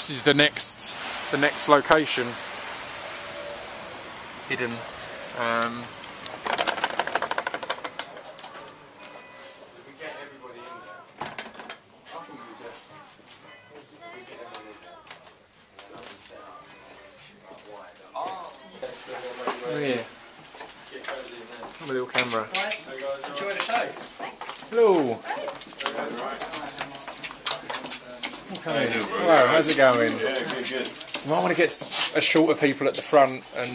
this is the next location. Hidden. Oh yeah. Have a little camera. Nice. Enjoy the show. Hello. Okay. Hello, how's it going? Yeah, good. You might want to get a shorter people at the front, and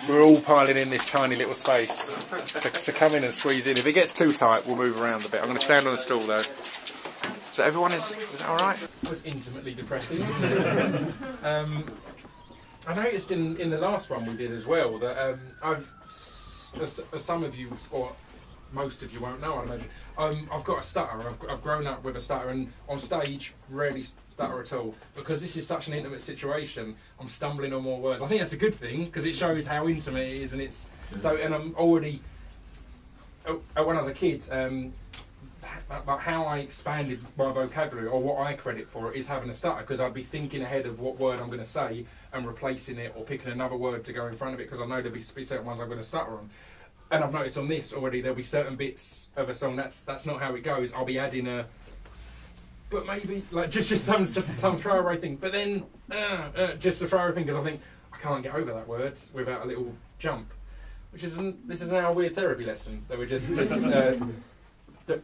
we're all piling in this tiny little space. So come in and squeeze in. If it gets too tight, we'll move around a bit. I'm going to stand on a stool though. So everyone is that alright? It was intimately depressing, wasn't it? I noticed in the last one we did as well that as some of you, or most of you won't know, I imagine, I've got a stutter. I've grown up with a stutter, and on stage rarely stutter at all, because this is such an intimate situation. I'm stumbling on more words. I think that's a good thing, because it shows how intimate it is, and it's so. And I'm already when I was a kid, about how I expanded my vocabulary, or what I credit for it, is having a stutter, because I'd be thinking ahead of what word I'm going to say and replacing it, or picking another word to go in front of it, because I know there'll be certain ones I'm going to stutter on. And I've noticed on this already, there'll be certain bits of a song that's not how it goes. I'll be adding a, but maybe like just some throwaway thing. But then just a throwaway thing, because I think I can't get over that word without a little jump. Which isn't. This is now a weird therapy lesson that we're just that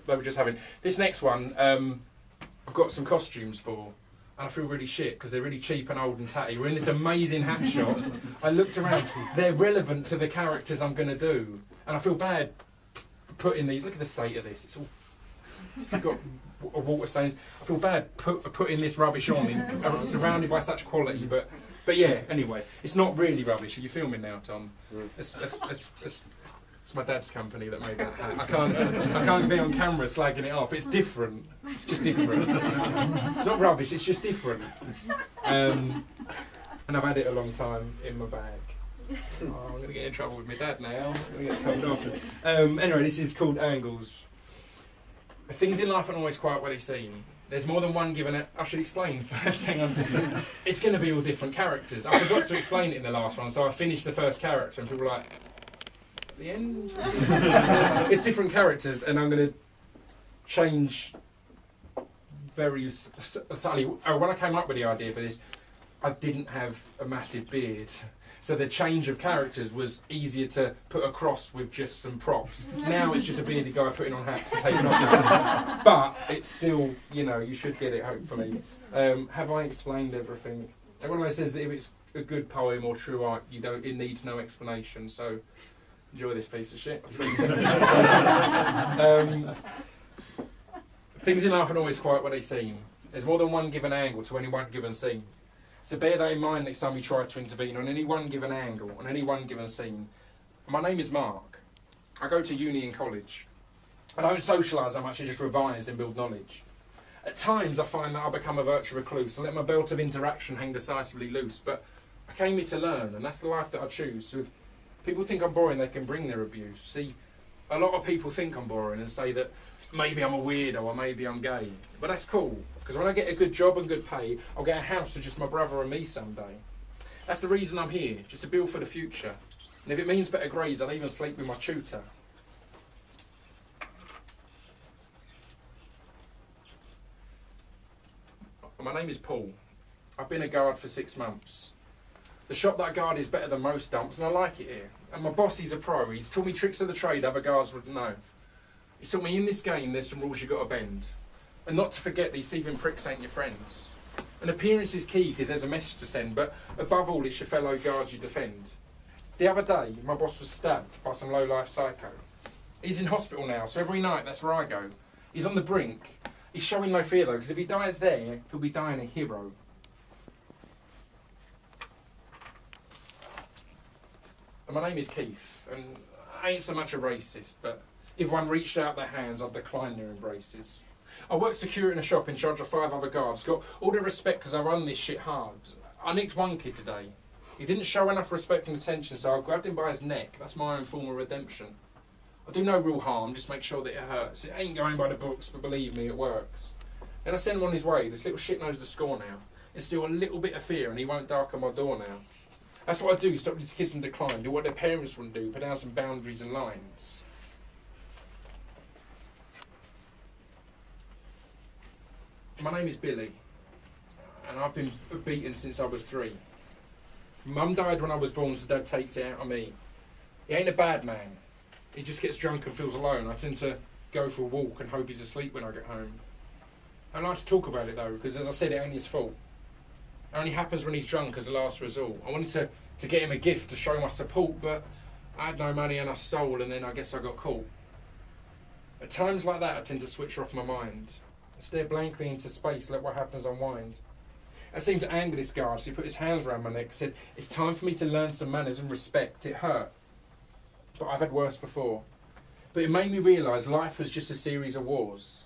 we're just having. This next one, I've got some costumes for. And I feel really shit because they're really cheap and old and tatty. We're in this amazing hat shop. I looked around. They're relevant to the characters I'm going to do. And I feel bad putting these. Look at the state of this. It's all got water stains. I feel bad putting this rubbish on, surrounded by such quality. But yeah, anyway. It's not really rubbish. Are you filming now, Tom? It's my dad's company that made that hat. I can't be on camera slagging it off. It's different. It's just different. It's not rubbish. It's just different. And I've had it a long time in my bag. Oh, I'm going to get in trouble with my dad now. I'm going to get told off. Anyway, this is called Angles. Things in life aren't always quite what they seem. There's more than one given. I should explain first. Hang on. It's going to be all different characters. I forgot to explain it in the last one, so I finished the first character, and people were like, the end? It's different characters, and I'm going to change very subtly. When I came up with the idea for this, I didn't have a massive beard, so the change of characters was easier to put across with just some props. Now it's just a bearded guy putting on hats and taking off hats, but it's still, you know, you should get it hopefully. Have I explained everything? Everyone always says that if it's a good poem or true art, it needs no explanation. So. Enjoy this piece of shit. Things in life aren't always quite what they seem. There's more than one given angle to any one given scene. So bear that in mind next time we try to intervene on any one given angle, on any one given scene. My name is Mark. I go to uni and college. I don't socialise that much, I just revise and build knowledge. At times I find that I become a virtual recluse and let my belt of interaction hang decisively loose, but I came here to learn, and that's the life that I choose. So if people think I'm boring, they can bring their abuse. See, a lot of people think I'm boring and say that maybe I'm a weirdo or maybe I'm gay. But that's cool, because when I get a good job and good pay, I'll get a house with just my brother and me someday. That's the reason I'm here, just to build for the future. And if it means better grades, I'll even sleep with my tutor. My name is Paul. I've been a guard for 6 months. The shop that I guard is better than most dumps, and I like it here. And my boss, he's a pro. He's taught me tricks of the trade other guards wouldn't know. He taught me in this game there's some rules you've got to bend. And not to forget these thieving pricks ain't your friends. An appearance is key because there's a message to send, but above all it's your fellow guards you defend. The other day, my boss was stabbed by some low-life psycho. He's in hospital now, so every night that's where I go. He's on the brink. He's showing no fear though, because if he dies there, he'll be dying a hero. And my name is Keith, and I ain't so much a racist, but if one reached out their hands, I'd decline their embraces. I work security in a shop in charge of 5 other guards. Got all the respect because I run this shit hard. I nicked one kid today. He didn't show enough respect and attention, so I grabbed him by his neck. That's my own form of redemption. I do no real harm, just make sure that it hurts. It ain't going by the books, but believe me, it works. Then I send him on his way. This little shit knows the score now. instill a little bit of fear, and he won't darken my door now. That's what I do, stop these kids from decline, do what their parents wouldn't do, put down some boundaries and lines. My name is Billy, and I've been beaten since I was 3. Mum died when I was born, so Dad takes it out on me. He ain't a bad man. He just gets drunk and feels alone. I tend to go for a walk and hope he's asleep when I get home. I like to talk about it though, because as I said, it ain't his fault. It only happens when he's drunk as a last resort. I wanted to get him a gift to show my support, but I had no money and I stole, and then I guess I got caught. At times like that, I tend to switch off my mind. I stare blankly into space, let what happens unwind. I seemed to anger this guard, so he put his hands around my neck and said, "It's time for me to learn some manners and respect." It hurt, but I've had worse before. But it made me realise life was just a series of wars.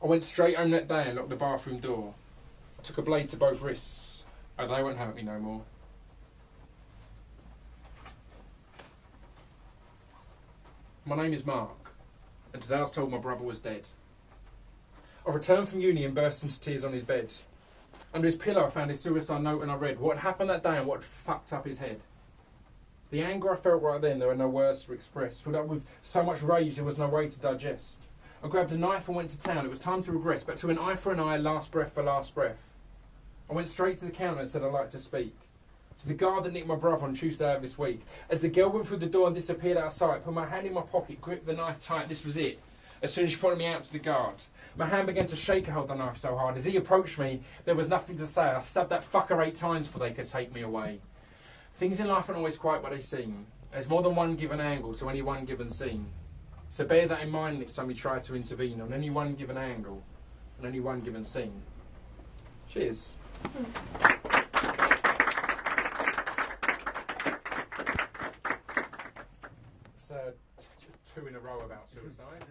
I went straight home that day and locked the bathroom door. I took a blade to both wrists. Oh, they won't hurt me no more. My name is Mark, and today I was told my brother was dead. I returned from uni and burst into tears on his bed. Under his pillow I found his suicide note, and I read what happened that day and what fucked up his head. The anger I felt right then, there were no words to express. Filled up with so much rage there was no way to digest. I grabbed a knife and went to town. It was time to regress, but to an eye for an eye, last breath for last breath. I went straight to the counter and said I'd like to speak. To the guard that nicked my brother on Tuesday of this week. As the girl went through the door and disappeared out of sight, put my hand in my pocket, gripped the knife tight, this was it. As soon as she pointed me out to the guard, my hand began to shake to hold the knife so hard. As he approached me, there was nothing to say. I stabbed that fucker 8 times before they could take me away. Things in life aren't always quite what they seem. There's more than one given angle to any one given scene. So bear that in mind next time you try to intervene on any one given angle, on any one given scene. Cheers. It's 2 in a row about suicide.